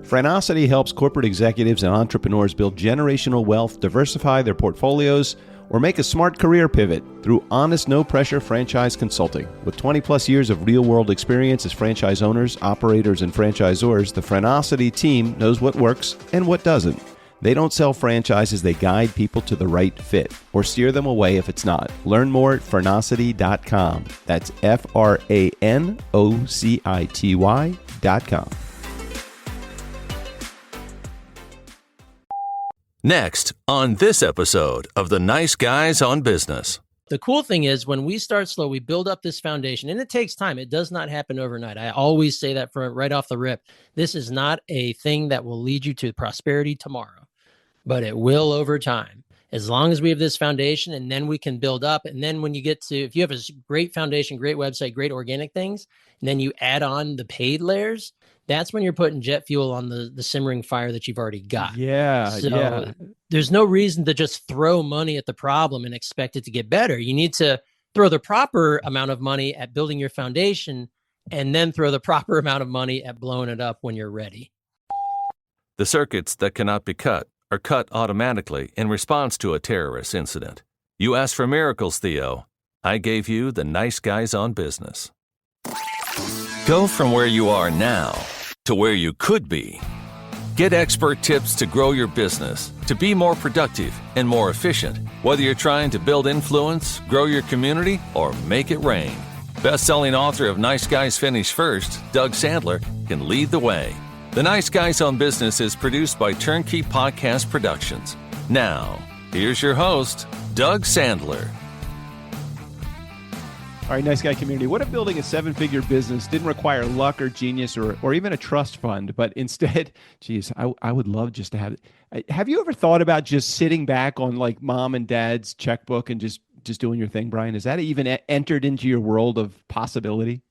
Francity helps corporate executives and entrepreneurs build generational wealth, diversify their portfolios, or make a smart career pivot through honest, no-pressure franchise consulting. With 20-plus years of real-world experience as franchise owners, operators, and franchisors, the Francity team knows what works and what doesn't. They don't sell franchises, they guide people to the right fit or steer them away if it's not. Learn more at Francity.com. That's FRANOCITY.com. Next, on this episode of The Nice Guys on Business. The cool thing is when we start slow, we build up this foundation, and it takes time. It does not happen overnight. I always say that right off the rip. This is not a thing that will lead you to prosperity tomorrow, but it will over time. As long as we have this foundation, and then we can build up. And then when you get to, if you have a great foundation, great website, great organic things, and then you add on the paid layers, that's when you're putting jet fuel on the simmering fire that you've already got. So there's no reason to just throw money at the problem and expect it to get better. You need to throw the proper amount of money at building your foundation and then throw the proper amount of money at blowing it up when you're ready. The circuits that cannot be cut are cut automatically in response to a terrorist incident. You asked for miracles, Theo. I gave you the Nice Guys on Business. Go from where you are now to where you could be. Get expert tips to grow your business, to be more productive and more efficient, whether you're trying to build influence, grow your community, or make it rain. Best-selling author of Nice Guys Finish First, Doug Sandler, can lead the way. The Nice Guys on Business is produced by Turnkey Podcast Productions. Now, here's your host, Doug Sandler. All right, Nice Guy community. What if building a seven-figure business didn't require luck or genius or even a trust fund, but instead, geez, I would love just to have it. Have you ever thought about just sitting back on like mom and dad's checkbook and just doing your thing, Brien? Has that even entered into your world of possibility?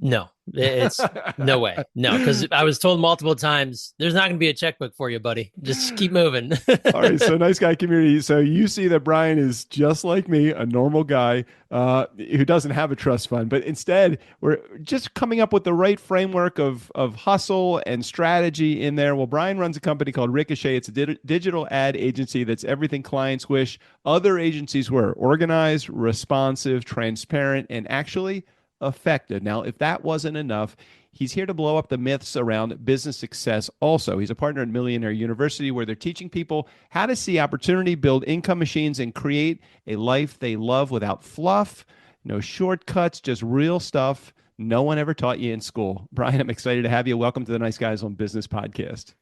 No, it's no way. No, because I was told multiple times, there's not going to be a checkbook for you, buddy. Just keep moving. All right. So Nice Guy community. So you see that Brien is just like me, a normal guy who doesn't have a trust fund, but instead we're just coming up with the right framework of hustle and strategy in there. Well, Brien runs a company called Ricochet. It's a digital ad agency that's everything clients wish other agencies were: organized, responsive, transparent, and actually effective. Now, if that wasn't enough, he's here to blow up the myths around business success also. He's a partner at Millionaire University, where they're teaching people how to see opportunity, build income machines, and create a life they love without fluff, no shortcuts, just real stuff no one ever taught you in school. Brien, I'm excited to have you. Welcome to the Nice Guys on Business podcast.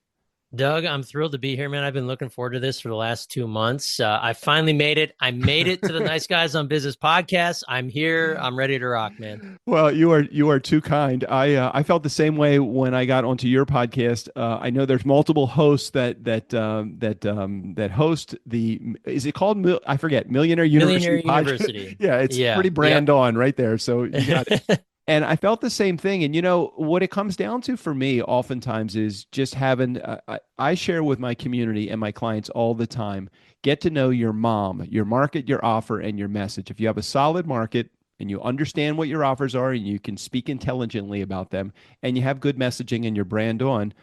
Doug, I'm thrilled to be here, man. I've been looking forward to this for the last 2 months. I finally made it. I made it to the Nice Guys on Business podcast. I'm here. I'm ready to rock, man. Well, you are too kind. I felt the same way when I got onto your podcast. I know there's multiple hosts that host the. Is it called? I forget. Millionaire University. University. Yeah, it's pretty brand on right there. So you got it. And I felt the same thing. And, you know, what it comes down to for me oftentimes is just having, I share with my community and my clients all the time, get to know your mom, your market, your offer, and your message. If you have a solid market and you understand what your offers are and you can speak intelligently about them and you have good messaging and your brand on,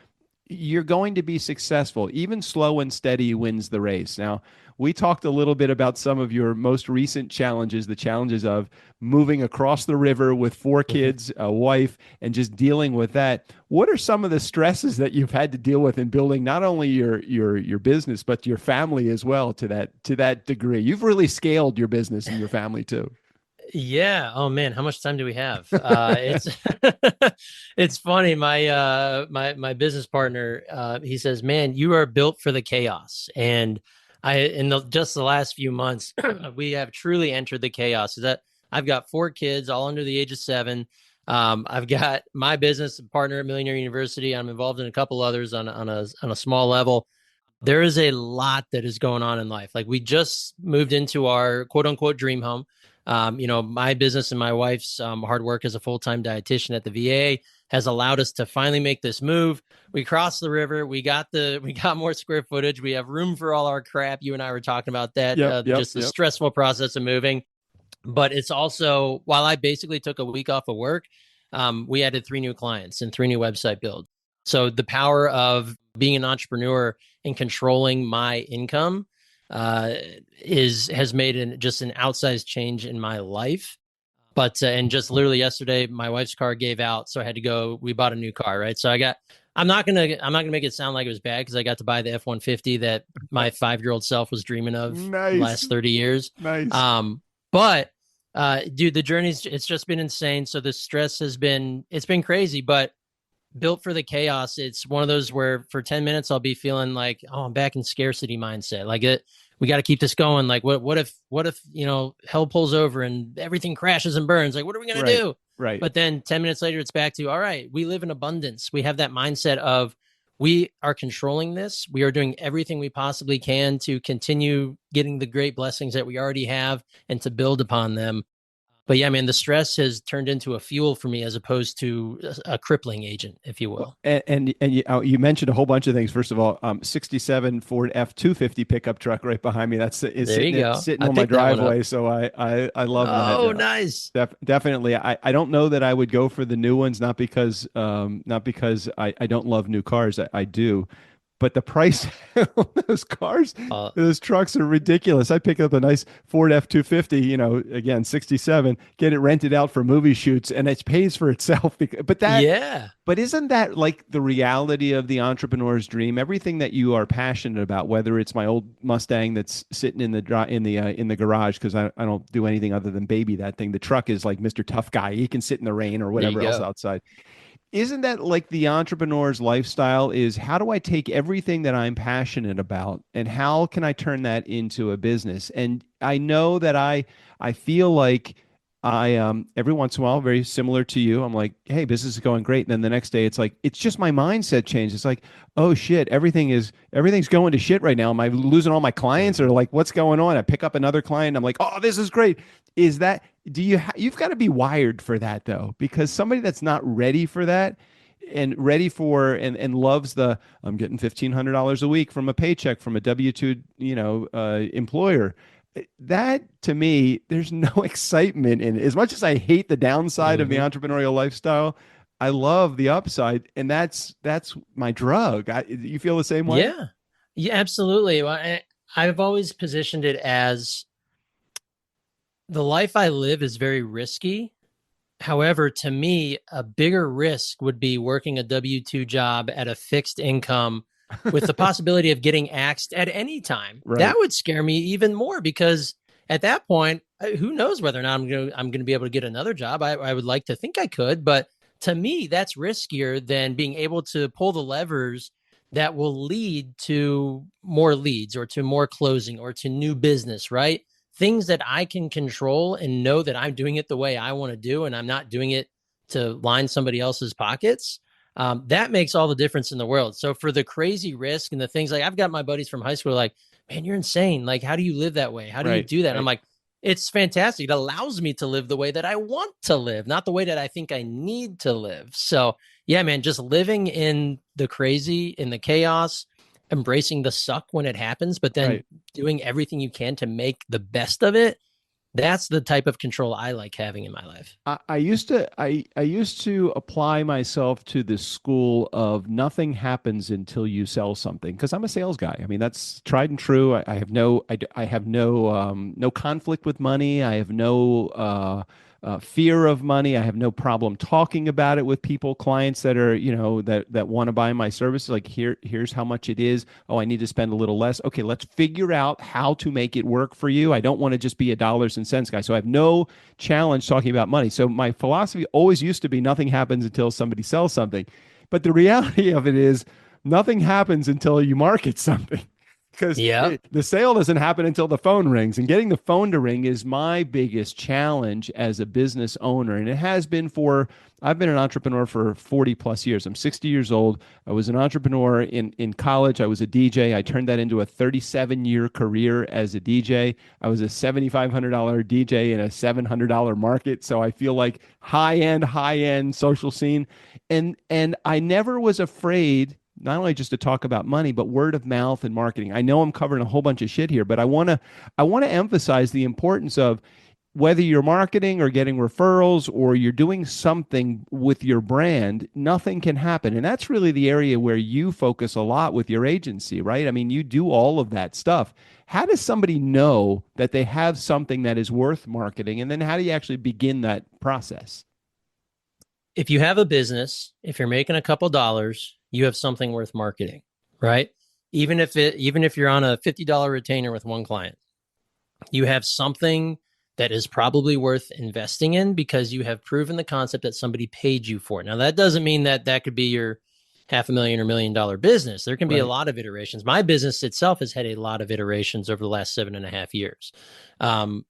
you're going to be successful. Even slow and steady wins the race. Now, we talked a little bit about some of your most recent challenges, the challenges of moving across the river with 4 kids, a wife, and just dealing with that. What are some of the stresses that you've had to deal with in building not only your business, but your family as well to that degree? You've really scaled your business and your family too. Yeah. Oh man, how much time do we have? It's funny. My business partner, he says, "Man, you are built for the chaos." And just the last few months, we have truly entered the chaos. That I've got 4 kids, all under the age of 7. I've got my business partner at Millionaire University. I'm involved in a couple others on a small level. There is a lot that is going on in life. Like, we just moved into our quote unquote dream home. My business and my wife's hard work as a full-time dietitian at the VA has allowed us to finally make this move. We crossed the river. We got more square footage. We have room for all our crap. You and I were talking about that. The stressful process of moving. But it's also, while I basically took a week off of work, we added 3 new clients and 3 new website builds. So the power of being an entrepreneur and controlling my income has made just an outsized change in my life. But and just literally yesterday, my wife's car gave out, so I had to go. We bought a new car, right? So I'm not gonna make it sound like it was bad because I got to buy the F-150 that my 5-year-old self was dreaming of the last 30 years. Nice. But dude, the it's just been insane. So the stress it's been crazy, but built for the chaos. It's one of those where for 10 minutes I'll be feeling like, oh, I'm back in scarcity mindset. Like we got to keep this going. Like what if hell pulls over and everything crashes and burns? Like, what are we going to do? Right. But then 10 minutes later, it's back to, all right, we live in abundance. We have that mindset of we are controlling this. We are doing everything we possibly can to continue getting the great blessings that we already have and to build upon them. But yeah, man, the stress has turned into a fuel for me as opposed to a crippling agent, if you will. And you mentioned a whole bunch of things. First of all, 67 Ford F-250 pickup truck right behind me. That's sitting on my driveway. So I love that. Oh, nice. Definitely. I don't know that I would go for the new ones, not because I don't love new cars. I do. But the price of those cars, those trucks are ridiculous. I pick up a nice Ford F-250, again, 67, get it rented out for movie shoots, and it pays for itself. But isn't that like the reality of the entrepreneur's dream? Everything that you are passionate about, whether it's my old Mustang that's sitting in the garage because I don't do anything other than baby that thing. The truck is like Mr. Tough Guy. He can sit in the rain or whatever else outside. Isn't that like the entrepreneur's lifestyle is how do I take everything that I'm passionate about and how can I turn that into a business? And I know that I feel like I every once in a while, very similar to you, I'm like, hey, business is going great. And then the next day it's like, it's just my mindset changed. It's like, oh shit, everything's going to shit right now. Am I losing all my clients or like what's going on? I pick up another client. I'm like, oh, this is great. Is that, you've got to be wired for that though, because somebody that's not ready for that and ready for, and loves I'm getting $1,500 a week from a paycheck from a W-2, employer. That to me, there's no excitement in it. As much as I hate the downside of the entrepreneurial lifestyle, I love the upside, and that's my drug. You feel the same way? Yeah, absolutely. Well, I've always positioned it as the life I live is very risky. However, to me, a bigger risk would be working a W-2 job at a fixed income with the possibility of getting axed at any time. Right. That would scare me even more because at that point, who knows whether or not I'm going to be able to get another job. I would like to think I could, but to me, that's riskier than being able to pull the levers that will lead to more leads or to more closing or to new business, right? Things that I can control and know that I'm doing it the way I want to do and I'm not doing it to line somebody else's pockets. That makes all the difference in the world. So for the crazy risk and the things like I've got my buddies from high school like, man, you're insane. Like, how do you live that way? How do you do that? And I'm like, it's fantastic. It allows me to live the way that I want to live, not the way that I think I need to live. So yeah, man, just living in the crazy, in the chaos, embracing the suck when it happens, but then doing everything you can to make the best of it. That's the type of control I like having in my life. I used to apply myself to the school of nothing happens until you sell something because I'm a sales guy. I mean, that's tried and true. I have no conflict with money. I have no fear of money. I have no problem talking about it with people, clients that are, that want to buy my services. Like here's how much it is. Oh, I need to spend a little less. Okay, let's figure out how to make it work for you. I don't want to just be a dollars and cents guy. So I have no challenge talking about money. So my philosophy always used to be nothing happens until somebody sells something. But the reality of it is nothing happens until you market something. Because the sale doesn't happen until the phone rings, and getting the phone to ring is my biggest challenge as a business owner. And it has been I've been an entrepreneur for 40 plus years. I'm 60 years old. I was an entrepreneur in college. I was a DJ. I turned that into a 37-year career as a DJ. I was a $7,500 DJ in a $700 market. So I feel like high-end social scene. And I never was afraid not only just to talk about money, but word of mouth and marketing. I know I'm covering a whole bunch of shit here, but I want to emphasize the importance of whether you're marketing or getting referrals or you're doing something with your brand, nothing can happen. And that's really the area where you focus a lot with your agency, right? I mean, you do all of that stuff. How does somebody know that they have something that is worth marketing? And then how do you actually begin that process? If you have a business, if you're making a couple dollars, you have something worth marketing, right? Even if you're on a $50 retainer with one client, you have something that is probably worth investing in because you have proven the concept that somebody paid you for it. Now, that doesn't mean that that could be your $500,000 or $1 million business. There can be a lot of iterations. My business itself has had a lot of iterations over the last 7.5 years.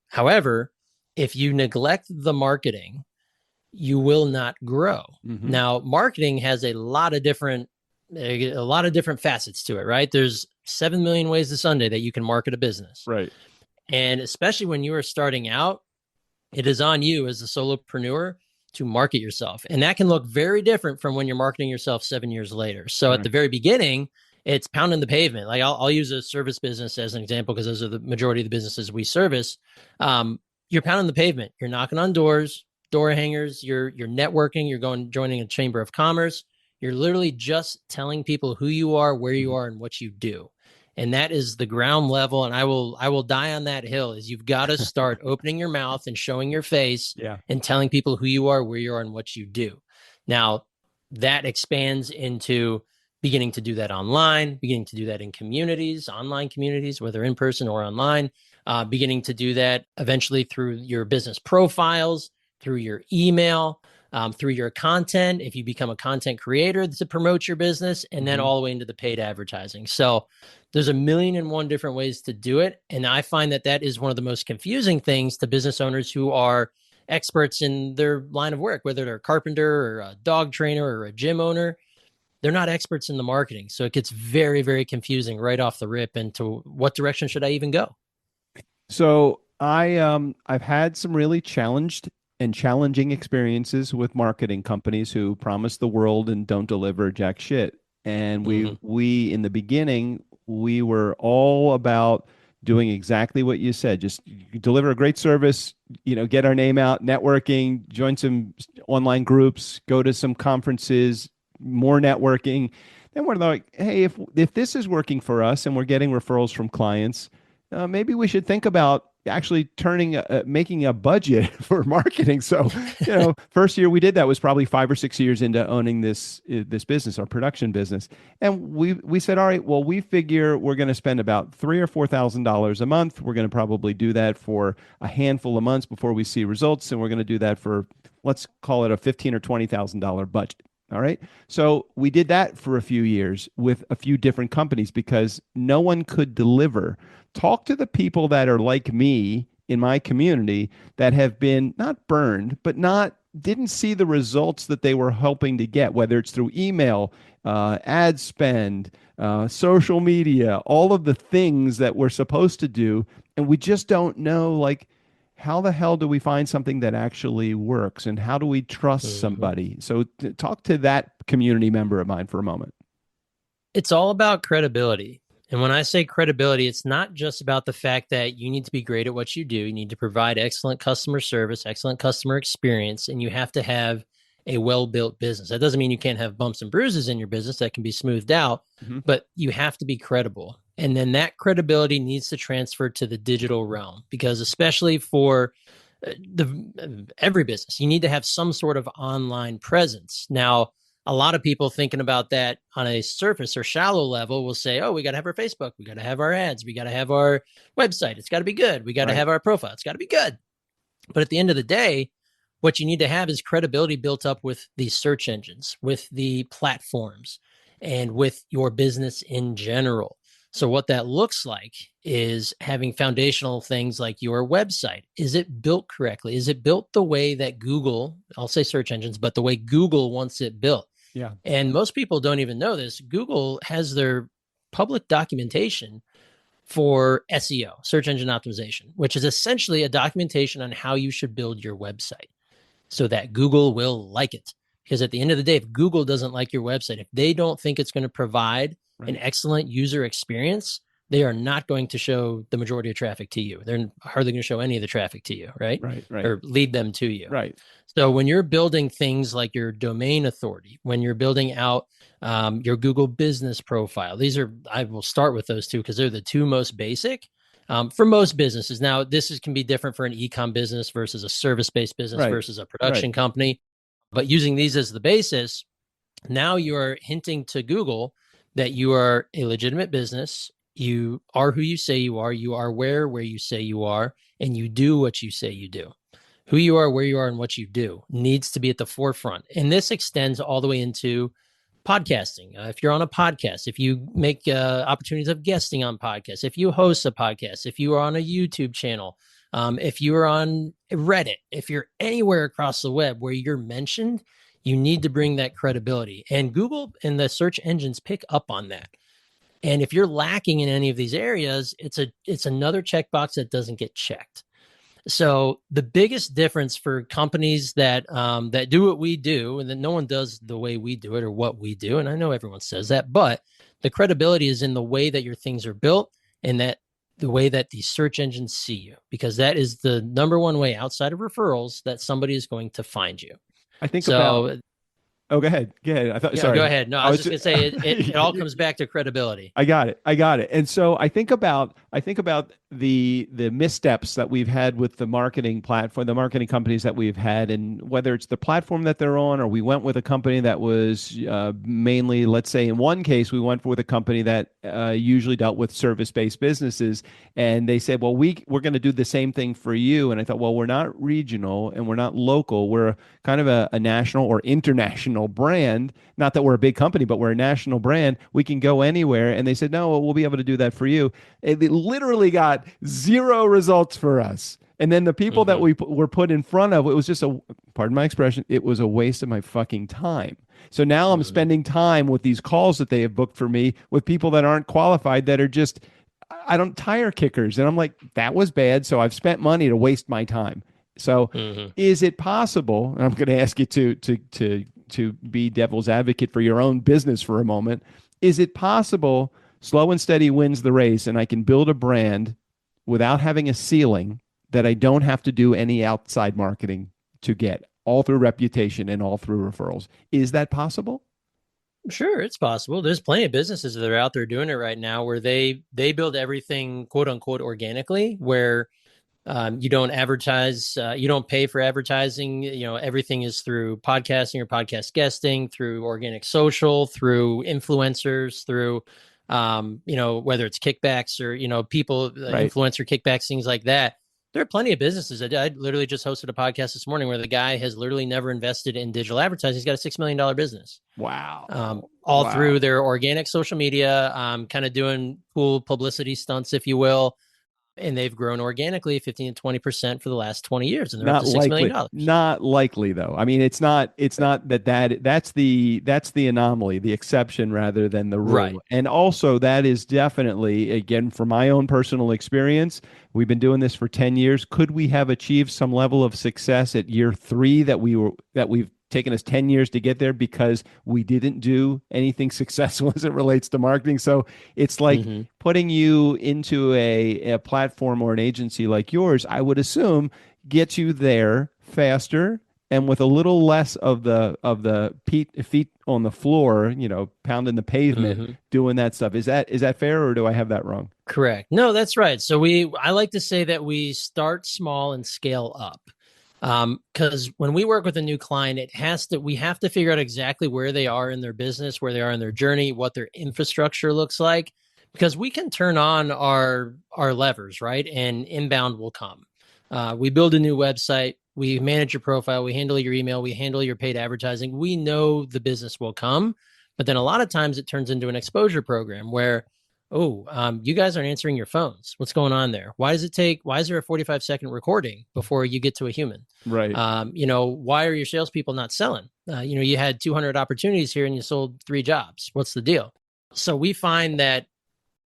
However, if you neglect the marketing, you will not grow. Now, marketing has a lot of different facets to it, right? There's 7 million ways to Sunday that you can market a business. Right. And especially when you are starting out, it is on you as a solopreneur to market yourself. And that can look very different from when you're marketing yourself 7 years later. So at the very beginning, it's pounding the pavement. Like I'll use a service business as an example, because those are the majority of the businesses we service. You're pounding the pavement. You're knocking on doors, door hangers, you're networking, you're joining a chamber of commerce. You're literally just telling people who you are, where you are, and what you do. And that is the ground level. And I will die on that hill. Is you've got to start opening your mouth and showing your face and telling people who you are, where you are, and what you do. Now, that expands into beginning to do that online, beginning to do that in communities, online communities, whether in person or online, beginning to do that eventually through your business profiles, through your email, through your content, if you become a content creator to promote your business, and then all the way into the paid advertising. So there's 1,000,001 different ways to do it. And I find that that is one of the most confusing things to business owners who are experts in their line of work, whether they're a carpenter or a dog trainer or a gym owner. They're not experts in the marketing. So it gets very, very confusing right off the rip into what direction should I even go? So I've had some really challenging experiences with marketing companies who promise the world and don't deliver jack shit. And we in the beginning, we were all about doing exactly what you said. Just deliver a great service, get our name out, networking, join some online groups, go to some conferences, more networking. Then we're like, hey, if this is working for us and we're getting referrals from clients, maybe we should think about actually making a budget for marketing. So, first year we did that was probably 5 or 6 years into owning this business, our production business. And we said, all right, well, we figure we're going to spend about $3,000 or $4,000 a month. We're going to probably do that for a handful of months before we see results. And we're going to do that for, let's call it a $15,000 or $20,000 budget. All right. So we did that for a few years with a few different companies because no one could deliver. Talk to the people that are like me in my community that have been not burned, but didn't see the results that they were hoping to get, whether it's through email, ad spend, social media, all of the things that we're supposed to do. And we just don't know, like, how the hell do we find something that actually works, and how do we trust somebody? So talk to that community member of mine for a moment. It's all about credibility. And when I say credibility, it's not just about the fact that you need to be great at what you do. You need to provide excellent customer service, excellent customer experience, and you have to have a well-built business. That doesn't mean you can't have bumps and bruises in your business that can be smoothed out, but you have to be credible. And then that credibility needs to transfer to the digital realm, because especially for every business, you need to have some sort of online presence. Now, a lot of people thinking about that on a surface or shallow level will say, oh, we got to have our Facebook. We got to have our ads. We got to have our website. It's got to be good. We got to have our profile. It's got to be good. But at the end of the day, what you need to have is credibility built up with the search engines, with the platforms, and with your business in general. So what that looks like is having foundational things like your website. Is it built correctly? Is it built the way that Google, I'll say search engines, but the way Google wants it built? Yeah. And most people don't even know this. Google has their public documentation for SEO, search engine optimization, which is essentially a documentation on how you should build your website so that Google will like it. Because at the end of the day, if Google doesn't like your website, if they don't think it's going to provide an excellent user experience, they are not going to show the majority of traffic to you. They're hardly going to show any of the traffic to you, right? Right. Or lead them to you. Right. So when you're building things like your domain authority, when you're building out your Google business profile, I will start with those two because they're the two most basic for most businesses. Now, can be different for an e-com business versus a service-based business versus a production company. But using these as the basis, now you are hinting to Google that you are a legitimate business. You are who you say you are. You are where you say you are, and you do what you say you do. Who you are, where you are, and what you do needs to be at the forefront. And this extends all the way into podcasting. If you're on a podcast, if you make opportunities of guesting on podcasts, if you host a podcast, if you are on a YouTube channel, if you are on Reddit, if you're anywhere across the web where you're mentioned, you need to bring that credibility. And Google and the search engines pick up on that. And if you're lacking in any of these areas, it's another checkbox that doesn't get checked. So the biggest difference for companies that do what we do, and that no one does the way we do it or what we do, and I know everyone says that, but the credibility is in the way that your things are built and that the way that the search engines see you, because that is the number one way outside of referrals that somebody is going to find you. I think so. Oh, go ahead. I thought. Sorry. Go ahead. No, I was just gonna say it all comes back to credibility. I got it. And so I think about the missteps that we've had with the marketing platform, the marketing companies that we've had, and whether it's the platform that they're on, or we went with a company that was mainly, let's say, in one case, we went with a company that usually dealt with service-based businesses, and they said, well, we're going to do the same thing for you. And I thought, well, we're not regional and we're not local. We're kind of a national or international brand. Not that we're a big company, but we're a national brand. We can go anywhere. And they said, no, we'll be able to do that for you. And they literally got 0 results for us. And then the people that we were put in front of, it was just pardon my expression, it was a waste of my fucking time. So now I'm spending time with these calls that they have booked for me with people that aren't qualified, that are just, tire kickers. And I'm like, that was bad. So I've spent money to waste my time. So is it possible, and I'm going to ask you to be devil's advocate for your own business for a moment, is it possible slow and steady wins the race and I can build a brand without having a ceiling that I don't have to do any outside marketing to get, all through reputation and all through referrals? Is that possible? Sure, it's possible. There's plenty of businesses that are out there doing it right now where they build everything, quote unquote, organically, where you don't advertise, you don't pay for advertising. Everything is through podcasting or podcast guesting, through organic social, through influencers, through, whether it's kickbacks or, people, influencer kickbacks, things like that. There are plenty of businesses. I literally just hosted a podcast this morning where the guy has literally never invested in digital advertising. He's got a $6 million business. Wow. All through their organic social media, kind of doing cool publicity stunts, if you will. And they've grown organically 15 to 20% for the last 20 years. And they're up to $6 million. Not likely, though. I mean, it's not that's the anomaly, the exception rather than the rule. Right. And also that is definitely, again, from my own personal experience, we've been doing this for 10 years. Could we have achieved some level of success at year 3 that we've taken us 10 years to get there because we didn't do anything successful as it relates to marketing? So it's like putting you into a platform or an agency like yours, I would assume, gets you there faster and with a little less of the feet on the floor, pounding the pavement, doing that stuff. Is that fair, or do I have that wrong? Correct. No, that's right. So I like to say that we start small and scale up. Because when we work with a new client, we have to figure out exactly where they are in their business, where they are in their journey, what their infrastructure looks like, because we can turn on our levers, right? And inbound will come. We build a new website, we manage your profile, we handle your email, we handle your paid advertising. We know the business will come, but then a lot of times it turns into an exposure program where, you guys aren't answering your phones. What's going on there? Why is there a 45-second recording before you get to a human? Right. Why are your salespeople not selling? You had 200 opportunities here and you sold 3 jobs. What's the deal? So we find that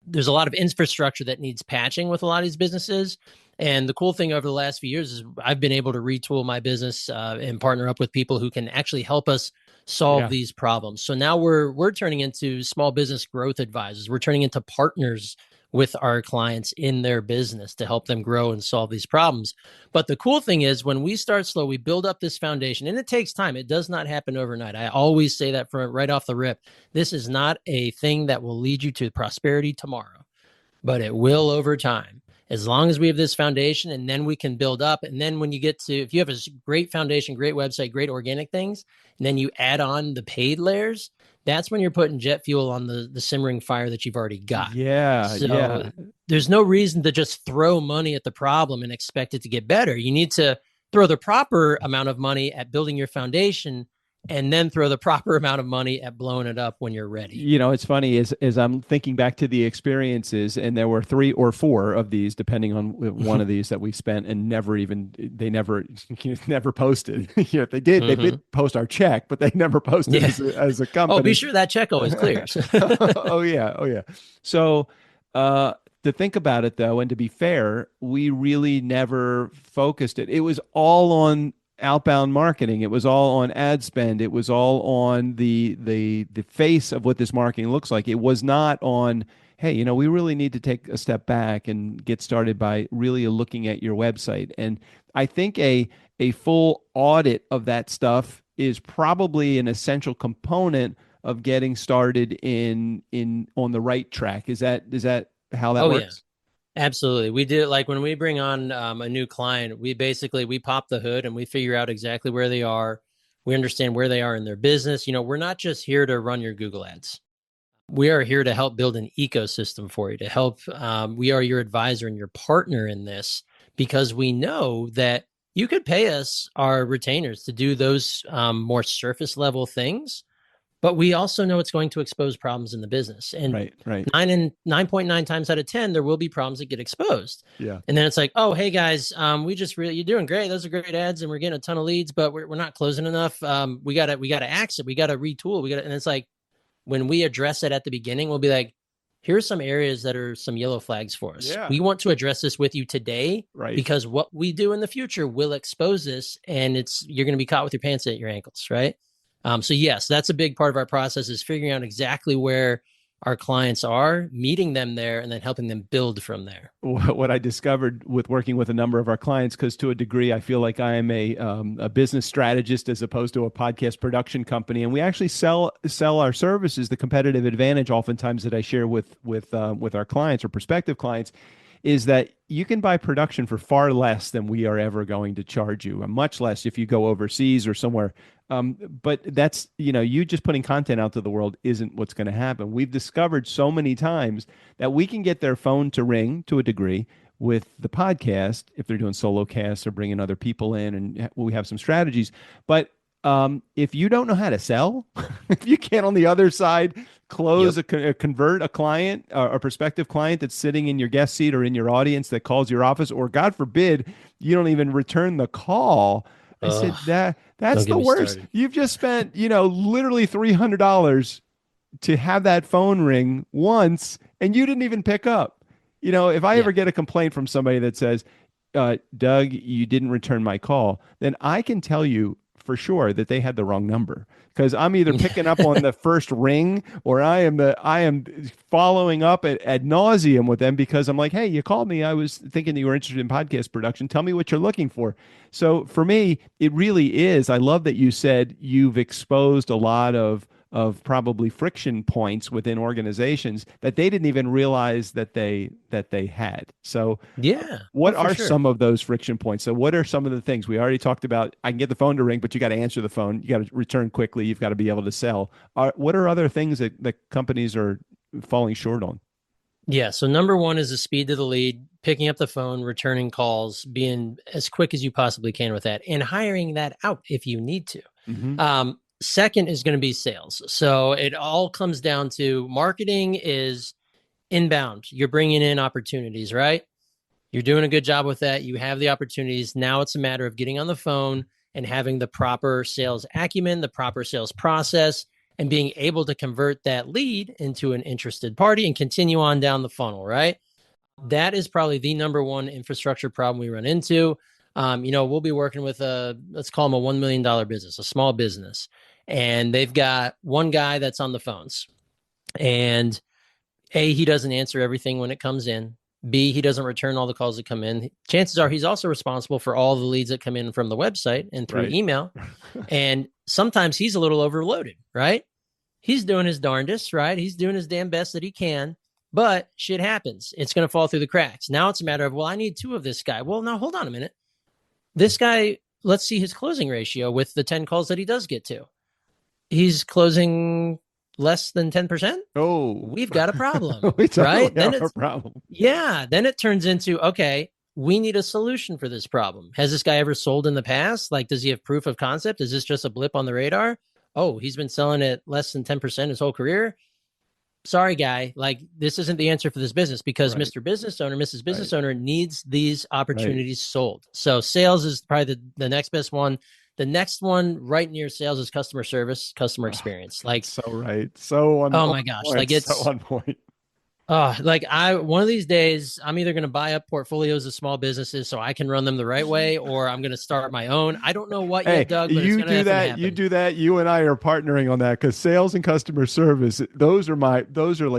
there's a lot of infrastructure that needs patching with a lot of these businesses. And the cool thing over the last few years is I've been able to retool my business and partner up with people who can actually help us solve these problems. So now we're turning into small business growth advisors. We're turning into partners with our clients in their business to help them grow and solve these problems. But the cool thing is when we start slow, we build up this foundation, and it takes time. It does not happen overnight. I always say that right off the rip. This is not a thing that will lead you to prosperity tomorrow, but it will over time. As long as we have this foundation, and then we can build up. And then when you get to, if you have a great foundation, great website, great organic things, and then you add on the paid layers, that's when you're putting jet fuel on the simmering fire that you've already got. Yeah. So there's no reason to just throw money at the problem and expect it to get better. You need to throw the proper amount of money at building your foundation, and then throw the proper amount of money at blowing it up when you're ready. You know, it's funny as I'm thinking back to the experiences, and there were 3 or 4 of these, depending on one of these that we spent, and they never posted. You know, if they did post our check, but they never posted as a company. Oh, be sure that check always clears. Oh yeah. So, to think about it though, and to be fair, we really never focused it. It was all on outbound marketing. It was all on ad spend. It was all on the face of what this marketing looks like. It was not on, hey, you know, we really need to take a step back and get started by really looking at your website. And I think a full audit of that stuff is probably an essential component of getting started in on the right track. Is that how that works? Yeah. Absolutely. We do, like when we bring on a new client, we pop the hood and we figure out exactly where they are. We understand where they are in their business. You know, we're not just here to run your Google ads. We are here to help build an ecosystem for you, to help. We are your advisor and your partner in this, because we know that you could pay us, our retainers, to do those more surface level things. But we also know it's going to expose problems in the business. And right. 9.9 times out of 10, there will be problems that get exposed. Yeah. And then it's like, oh, hey guys, you're doing great. Those are great ads, and we're getting a ton of leads, but we're not closing enough. We gotta axe it. We gotta retool. And it's like, when we address it at the beginning, we'll be like, here's some areas that are some yellow flags for us. Yeah. We want to address this with you today, right? Because what we do in the future will expose this, and you're going to be caught with your pants at your ankles, right? So yes, that's a big part of our process, is figuring out exactly where our clients are, meeting them there, and then helping them build from there. What I discovered with working with a number of our clients, because to a degree, I feel like I am a business strategist as opposed to a podcast production company, and we actually sell our services. The competitive advantage, oftentimes, that I share with our clients or prospective clients, is that you can buy production for far less than we are ever going to charge you, and much less if you go overseas or somewhere. But that's, you just putting content out to the world isn't what's going to happen. We've discovered so many times that we can get their phone to ring to a degree with the podcast if they're doing solo casts or bringing other people in, and we have some strategies. But if you don't know how to sell, if you can't on the other side close convert a client, a prospective client that's sitting in your guest seat or in your audience that calls your office, or God forbid, you don't even return the call. I said that's the worst. Started. You've just spent, literally $300 to have that phone ring once, and you didn't even pick up. If I ever get a complaint from somebody that says, Doug, you didn't return my call, then I can tell you for sure that they had the wrong number, because I'm either picking up on the first ring, or I am following up ad nauseum with them, because I'm like, hey, you called me. I was thinking that you were interested in podcast production. Tell me what you're looking for. So for me, it really is. I love that you said you've exposed a lot of probably friction points within organizations that they didn't even realize that they had. So what are some of those friction points? So what are some of the things we already talked about? I can get the phone to ring, but you got to answer the phone. You got to return quickly. You've got to be able to sell. What are other things that companies are falling short on? Yeah. So number one is the speed to the lead, picking up the phone, returning calls, being as quick as you possibly can with that, and hiring that out if you need to. Mm-hmm. Second is going to be sales. So it all comes down to marketing is inbound. You're bringing in opportunities, right? You're doing a good job with that. You have the opportunities. Now it's a matter of getting on the phone and having the proper sales acumen, the proper sales process, and being able to convert that lead into an interested party and continue on down the funnel, right? That is probably the number one infrastructure problem we run into. We'll be working with let's call them a $1 million business, a small business. And they've got one guy that's on the phones, and A, he doesn't answer everything when it comes in. B, he doesn't return all the calls that come in. Chances are he's also responsible for all the leads that come in from the website and through Right. email. And sometimes he's a little overloaded, right? He's doing his darndest, right? He's doing his damn best that he can, but shit happens. It's going to fall through the cracks. Now it's a matter of, well, I need two of this guy. Well, now hold on a minute. This guy, let's see his closing ratio with the 10 calls that he does get to. He's closing less than 10%. Oh, we've got a problem, we totally right? Then have it's a problem. Yeah. Then it turns into, okay, we need a solution for this problem. Has this guy ever sold in the past? Like, does he have proof of concept? Is this just a blip on the radar? Oh, he's been selling at less than 10% his whole career. Sorry, guy. Like, this isn't the answer for this business, because Right. Mr. Business Owner, Mrs. Business Right. Owner needs these opportunities sold. So sales is probably the next best one. The next one right near sales is customer service, customer experience. Like, so right. So on, oh my gosh, point. like it's so on point. like one of these days, I'm either going to buy up portfolios of small businesses so I can run them the right way, or I'm going to start my own. I don't know what yet, Doug, but it's you going to do that. happen. You do that. You and I are partnering on that, because sales and customer service, those are like those are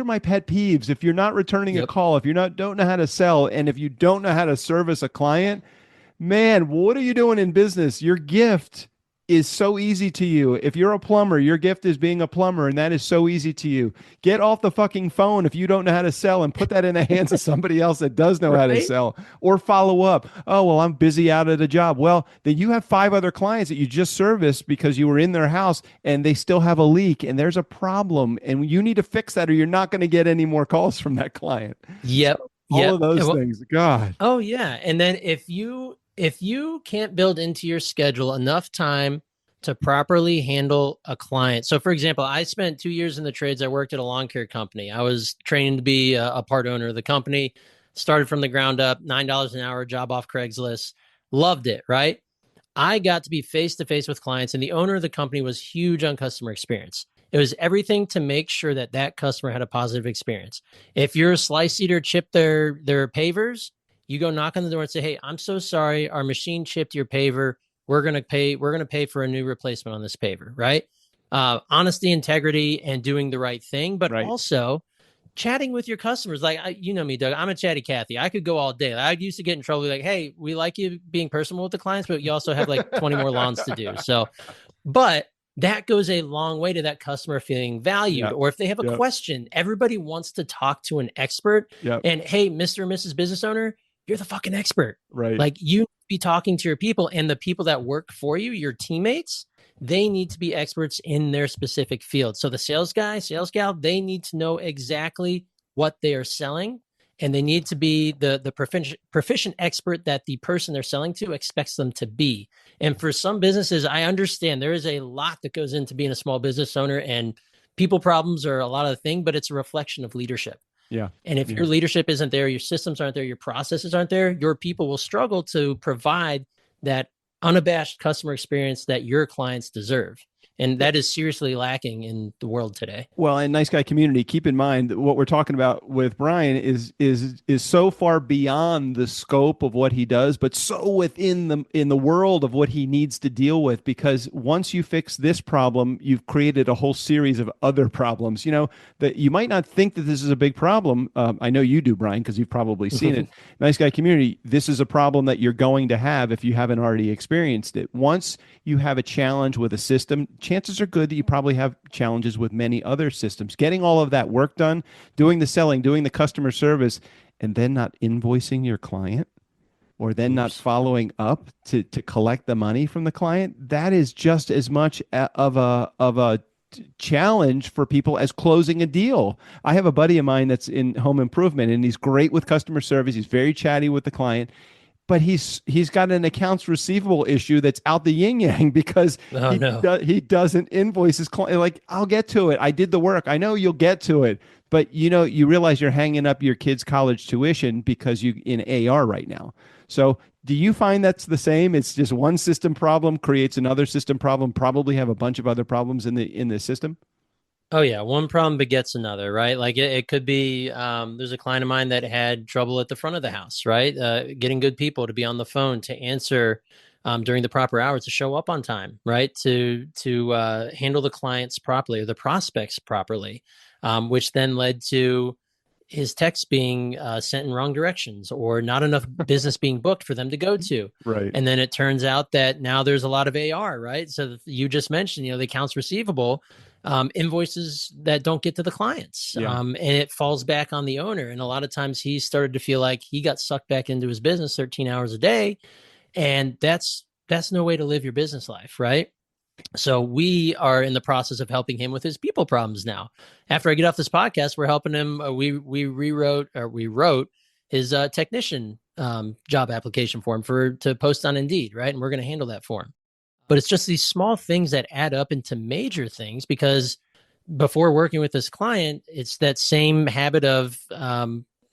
my pet peeves. If you're not returning a call, if you're don't know how to sell, and if you don't know how to service a client, man, what are you doing in business? Your gift is so easy to you. If you're a plumber, your gift is being a plumber, and that is so easy to you. Get off the fucking phone if you don't know how to sell, and put that in the hands of somebody else that does know how to sell, or follow up. Oh, well, I'm busy out at a job. Well, then you have 5 other clients that you just serviced because you were in their house and they still have a leak, and there's a problem, and you need to fix that, or you're not going to get any more calls from that client. Yep. So, all of those things. God. Oh yeah. And then if you can't build into your schedule enough time to properly handle a client. So for example, I spent 2 years in the trades. I worked at a lawn care company. I was training to be a part owner of the company, started from the ground up, $9 an hour, job off Craigslist, loved it, right? I got to be face to face with clients, and the owner of the company was huge on customer experience. It was everything to make sure that that customer had a positive experience. If you're a slice eater, chip their pavers, you go knock on the door and say, "Hey, I'm so sorry, our machine chipped your paver. We're gonna pay for a new replacement on this paver," right? Honesty, integrity, and doing the right thing, but also chatting with your customers. Like, you know me, Doug, I'm a chatty Cathy. I could go all day. I used to get in trouble like, "Hey, we like you being personal with the clients, but you also have like 20 more lawns to do." So, but that goes a long way to that customer feeling valued. Or if they have a question, everybody wants to talk to an expert. And hey, Mr. and Mrs. Business Owner, you're the fucking expert. Right. Like, you need to be talking to your people, and the people that work for you, your teammates, they need to be experts in their specific field. So the sales guy, sales gal, they need to know exactly what they are selling, and they need to be the proficient expert that the person they're selling to expects them to be. And for some businesses, I understand there is a lot that goes into being a small business owner, and people problems are a lot of the thing, but it's a reflection of leadership. Yeah. And if your leadership isn't there, your systems aren't there, your processes aren't there, your people will struggle to provide that unabashed customer experience that your clients deserve. And that is seriously lacking in the world today. Well, and nice guy community, keep in mind that what we're talking about with Brien is so far beyond the scope of what he does, but so within the world of what he needs to deal with. Because once you fix this problem, you've created a whole series of other problems. You know, that you might not think that this is a big problem. I know you do, Brien, because you've probably seen it. Nice guy community, this is a problem that you're going to have if you haven't already experienced it. Once you have a challenge with a system, chances are good that you probably have challenges with many other systems. Getting all of that work done, doing the selling, doing the customer service, and then not invoicing your client, or then not following up to collect the money from the client, that is just as much of a challenge for people as closing a deal. I have a buddy of mine that's in home improvement, and he's great with customer service. He's very chatty with the client, but he's got an accounts receivable issue that's out the yin yang, because he doesn't invoice his client. Like, I'll get to it. I did the work. I know you'll get to it. But you realize you're hanging up your kid's college tuition because you in AR right now. So do you find that's the same? It's just one system problem creates another system problem, probably have a bunch of other problems in the system? Oh yeah, one problem begets another, right? Like it could be, there's a client of mine that had trouble at the front of the house, right? Getting good people to be on the phone to answer during the proper hours to show up on time, right? To handle the clients properly or the prospects properly, which then led to his texts being sent in wrong directions or not enough business being booked for them to go to. Right. And then it turns out that now there's a lot of AR, right? So you just mentioned, the accounts receivable, invoices that don't get to the clients. Yeah. And it falls back on the owner. And a lot of times he started to feel like he got sucked back into his business 13 hours a day. And that's no way to live your business life, right? So we are in the process of helping him with his people problems now. After I get off this podcast, we're helping him. We wrote his technician job application form to post on Indeed, right? And we're going to handle that for him. But it's just these small things that add up into major things, because before working with this client, it's that same habit of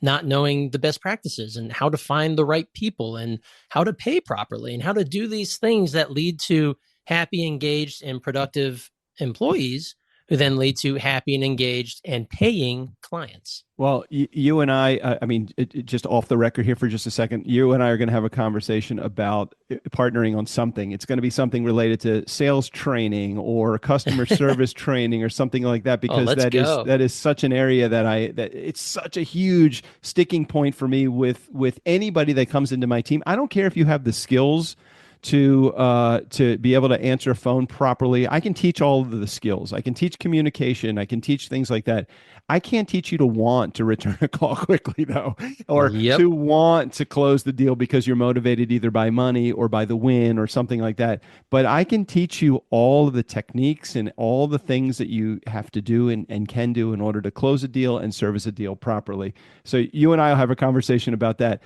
not knowing the best practices and how to find the right people and how to pay properly and how to do these things that lead to happy, engaged, and productive employees, who then lead to happy and engaged and paying clients. Well, you and I mean, just off the record here for just a second, you and I are going to have a conversation about partnering on something. It's going to be something related to sales training or customer service training or something like that, because that is such an area that it's such a huge sticking point for me with anybody that comes into my team. I don't care if you have the skills to be able to answer a phone properly. I can teach all of the skills. I can teach communication. I can teach things like that. I can't teach you to want to return a call quickly, though, or to want to close the deal because you're motivated either by money or by the win or something like that. But I can teach you all of the techniques and all the things that you have to do and can do in order to close a deal and service a deal properly. So you and I will have a conversation about that.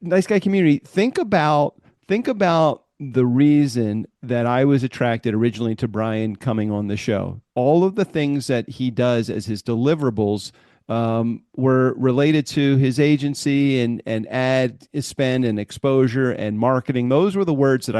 Nice Guy community, think about the reason that I was attracted originally to Brien coming on the show. All of the things that he does as his deliverables were related to his agency and ad spend and exposure and marketing. Those were the words that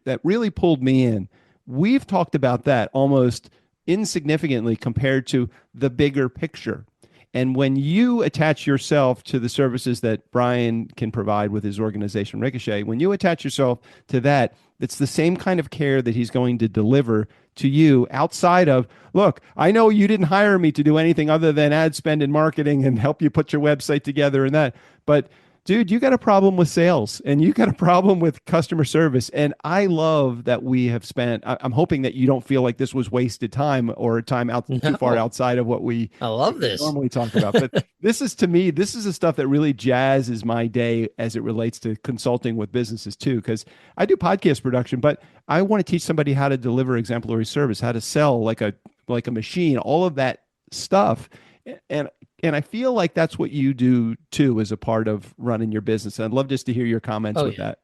that really pulled me in. We've talked about that almost insignificantly compared to the bigger picture. And when you attach yourself to the services that Brien can provide with his organization, Ricochet, when you attach yourself to that, it's the same kind of care that he's going to deliver to you outside of, look, I know you didn't hire me to do anything other than ad spend and marketing and help you put your website together and that. But dude, you got a problem with sales and you got a problem with customer service. And I love that we have spent, I'm hoping that you don't feel like this was wasted time or time too far outside of what I love this. normally talk about. But this is, to me, this is the stuff that really jazzes my day as it relates to consulting with businesses too. Because I do podcast production, but I want to teach somebody how to deliver exemplary service, how to sell like a machine, all of that stuff. And I feel like that's what you do too, as a part of running your business. And I'd love just to hear your comments with that.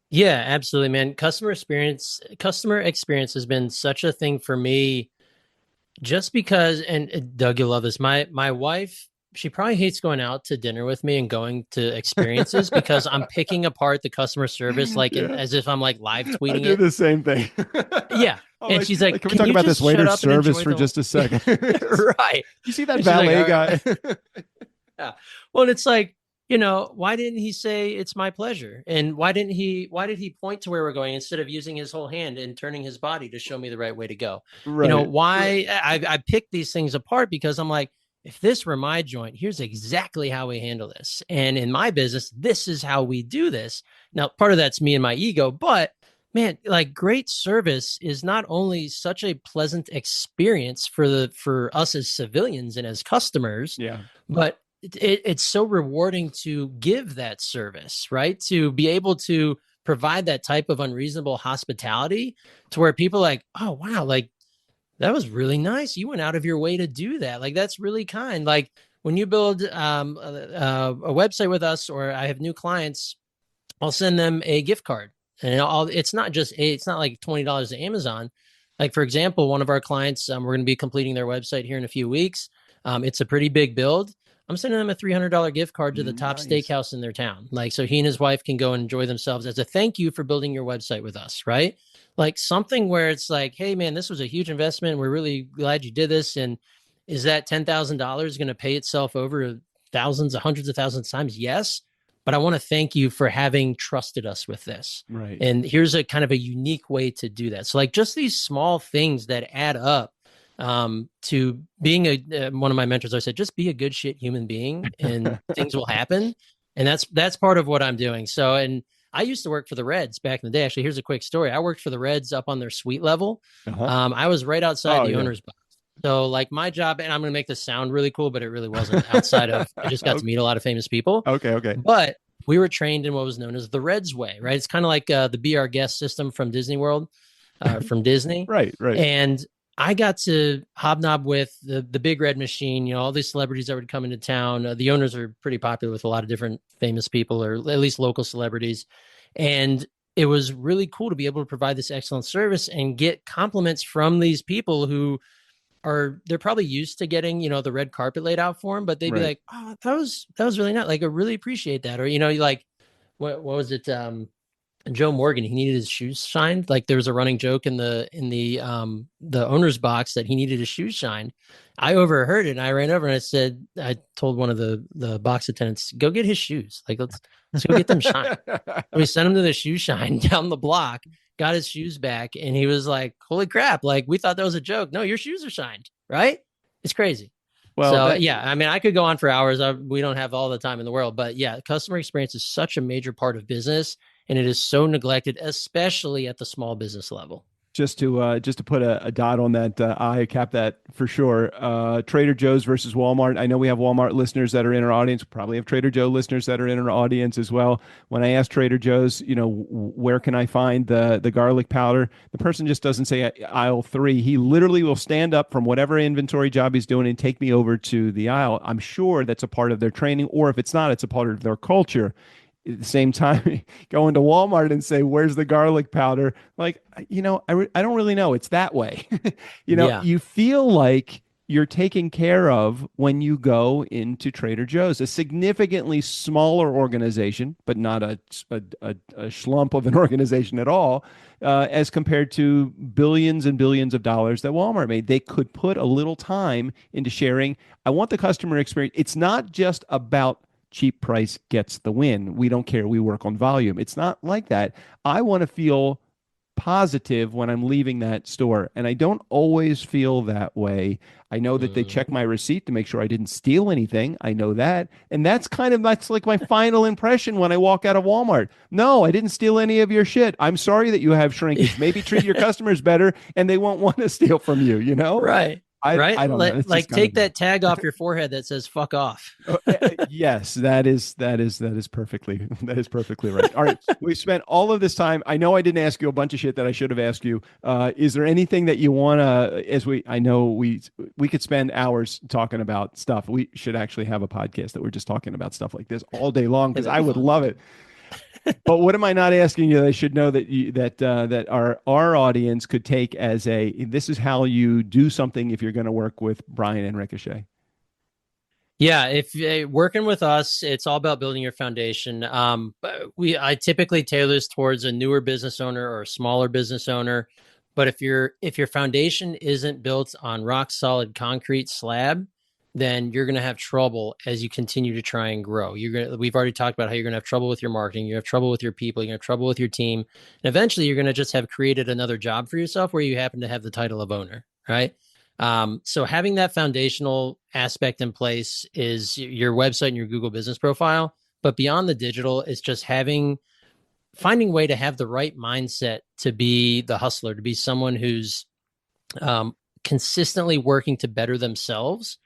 Yeah, absolutely, man. Customer experience has been such a thing for me, just because, and Doug, you'll love this. My wife, she probably hates going out to dinner with me and going to experiences because I'm picking apart the customer service, as if I'm like live tweeting it. I do the same thing. Yeah. And she's like, can we talk about this waiter service for just a second? Right. You see that valet guy? Yeah. Well, and it's like, why didn't he say it's my pleasure? And why did he point to where we're going instead of using his whole hand and turning his body to show me the right way to go? Right. Why I pick these things apart, because I'm like, if this were my joint, here's exactly how we handle this. And in my business, this is how we do this. Now, part of that's me and my ego, but man, like, great service is not only such a pleasant experience for us as civilians and as customers, but it's so rewarding to give that service, right? To be able to provide that type of unreasonable hospitality to where people are like, oh, wow, like, that was really nice. You went out of your way to do that. Like, that's really kind. Like, when you build a website with us, or I have new clients, I'll send them a gift card. And it's not like $20 to Amazon. Like, for example, one of our clients, we're going to be completing their website here in a few weeks. It's a pretty big build. I'm sending them a $300 gift card to the top steakhouse in their town. Like, so he and his wife can go and enjoy themselves as a thank you for building your website with us, right? Like, something where it's like, hey man, this was a huge investment. We're really glad you did this. And is that $10,000 going to pay itself over thousands, hundreds of thousands of times? Yes. but I want to thank you for having trusted us with this. Right. And here's a kind of a unique way to do that. So like just these small things that add up to being one of my mentors, I said, just be a good shit human being and things will happen. And that's part of what I'm doing. So, and I used to work for the Reds back in the day. Actually, here's a quick story. I worked for the Reds up on their suite level. I was right outside the owner's box. So like my job, and I'm going to make this sound really cool, but it really wasn't outside of, I just got to meet a lot of famous people. Okay. But we were trained in what was known as the Reds way, right? It's kind of like the Be Our Guest system from Disney World, from Disney. Right. And I got to hobnob with the Big Red Machine, you know, all these celebrities that would come into town. The owners are pretty popular with a lot of different famous people, or at least local celebrities. And it was really cool to be able to provide this excellent service and get compliments from these people who they're probably used to getting, you know, the red carpet laid out for them, but they'd be like, oh, that was really nice. Like, I really appreciate that. Or, you know, like, what was it? Joe Morgan, he needed his shoes shined. Like there was a running joke in the owner's box that he needed his shoes shined. I overheard it and I ran over and I told one of the box attendants, go get his shoes. Like let's go get them shined. We sent him to the shoe shine down the block, got his shoes back, and he was like, holy crap, like we thought that was a joke. No, your shoes are shined, right? It's crazy. Well, yeah, I mean, I could go on for hours. We don't have all the time in the world, but yeah, customer experience is such a major part of business. And it is so neglected, especially at the small business level. Just to put a dot on that, I cap that for sure. Trader Joe's versus Walmart. I know we have Walmart listeners that are in our audience. We probably have Trader Joe listeners that are in our audience as well. When I ask Trader Joe's, you know, where can I find the garlic powder? The person just doesn't say aisle 3. He literally will stand up from whatever inventory job he's doing and take me over to the aisle. I'm sure that's a part of their training, or if it's not, it's a part of their culture. At the same time, go into Walmart and say, where's the garlic powder? Like, you know, I don't really know. It's that way. You know, You feel like you're taken care of when you go into Trader Joe's, a significantly smaller organization, but not a schlump of an organization at all, as compared to billions and billions of dollars that Walmart made. They could put a little time into sharing. I want the customer experience. It's not just about cheap price gets the win. We don't care. We work on volume. It's not like that. I want to feel positive when I'm leaving that store. And I don't always feel that way. I know that they check my receipt to make sure I didn't steal anything. I know that. And that's like my final impression when I walk out of Walmart. No, I didn't steal any of your shit. I'm sorry that you have shrinkage. Maybe treat your customers better and they won't want to steal from you, you know? Right. I don't know. Like take that tag off your forehead that says "fuck off." Yes, that is perfectly right. All right, we spent all of this time. I know I didn't ask you a bunch of shit that I should have asked you. Is there anything that you want to? I know we could spend hours talking about stuff. We should actually have a podcast that we're just talking about stuff like this all day long, because I would love it. But what am I not asking you that I should know that our audience could take as this is how you do something if you're going to work with Brien and Ricochet? Yeah, if working with us, it's all about building your foundation. I typically tailor this towards a newer business owner or a smaller business owner. But if your foundation isn't built on rock solid concrete slab, then you're going to have trouble as you continue to try and grow. We've already talked about how you're going to have trouble with your marketing. You have trouble with your people. You're going to have trouble with your team. And eventually you're going to just have created another job for yourself where you happen to have the title of owner, right? So having that foundational aspect in place is your website and your Google business profile. But beyond the digital, it's just finding a way to have the right mindset to be the hustler, to be someone who's consistently working to better themselves,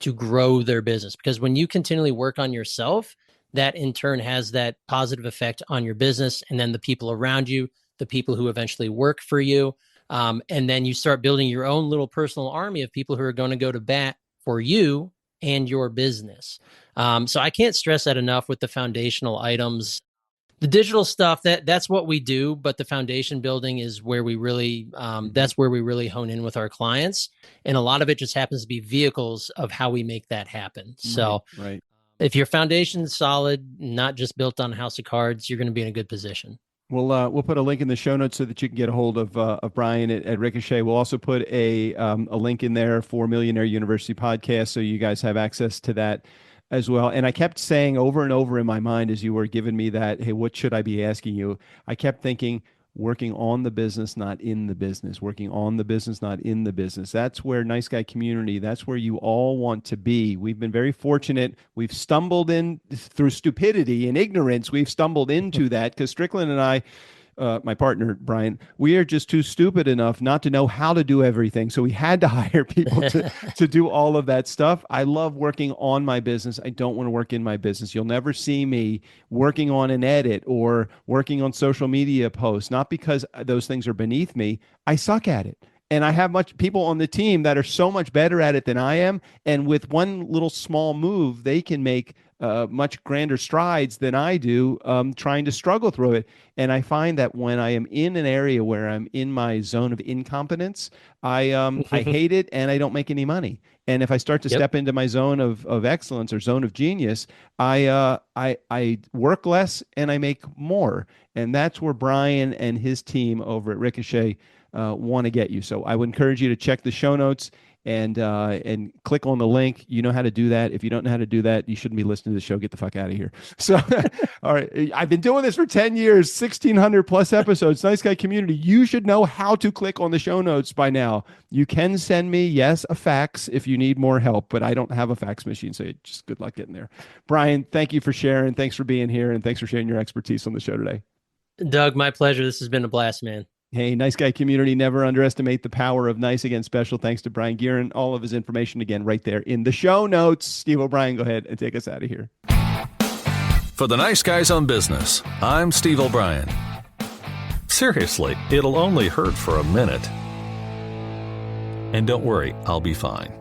to grow their business. Because when you continually work on yourself, that in turn has that positive effect on your business, and then the people around you, the people who eventually work for you. And then you start building your own little personal army of people who are going to go to bat for you and your business. So I can't stress that enough with the foundational items. The digital stuff, that's what we do, but the foundation building is where we really, that's where we really hone in with our clients. And a lot of it just happens to be vehicles of how we make that happen. So right. If your foundation's solid, not just built on a house of cards, you're going to be in a good position. We'll put a link in the show notes so that you can get a hold of Brien at Ricochet. We'll also put a link in there for Millionaire University Podcast, so you guys have access to that. as well. And I kept saying over and over in my mind as you were giving me that, hey, what should I be asking you? I kept thinking, working on the business, not in the business, working on the business, not in the business. That's where Nice Guy Community, that's where you all want to be. We've been very fortunate. We've stumbled in through stupidity and ignorance. We've stumbled into that because Strickland and I, my partner, Brien, we are just too stupid enough not to know how to do everything. So we had to hire people to do all of that stuff. I love working on my business. I don't want to work in my business. You'll never see me working on an edit or working on social media posts, not because those things are beneath me. I suck at it. And I have much people on the team that are so much better at it than I am. And with one little small move, they can make much grander strides than I do, trying to struggle through it. And I find that when I am in an area where I'm in my zone of incompetence, I hate it and I don't make any money. And if I start to step into my zone of excellence or zone of genius, I work less and I make more. And that's where Brien and his team over at Ricochet want to get you. So I would encourage you to check the show notes and click on the link. You know how to do that. If you don't know how to do that, you shouldn't be listening to the show. Get the fuck out of here. So, all right. I've been doing this for 10 years, 1,600 plus episodes, Nice Guy Community. You should know how to click on the show notes by now. You can send me, yes, a fax if you need more help, but I don't have a fax machine. So just good luck getting there. Brien, thank you for sharing. Thanks for being here. And thanks for sharing your expertise on the show today. Doug, my pleasure. This has been a blast, man. Hey, Nice Guy Community, never underestimate the power of nice. Again, special thanks to Brien Gearin. All of his information, again, right there in the show notes. Steve O'Brien, go ahead and take us out of here. For the Nice Guys on Business, I'm Steve O'Brien. Seriously, it'll only hurt for a minute. And don't worry, I'll be fine.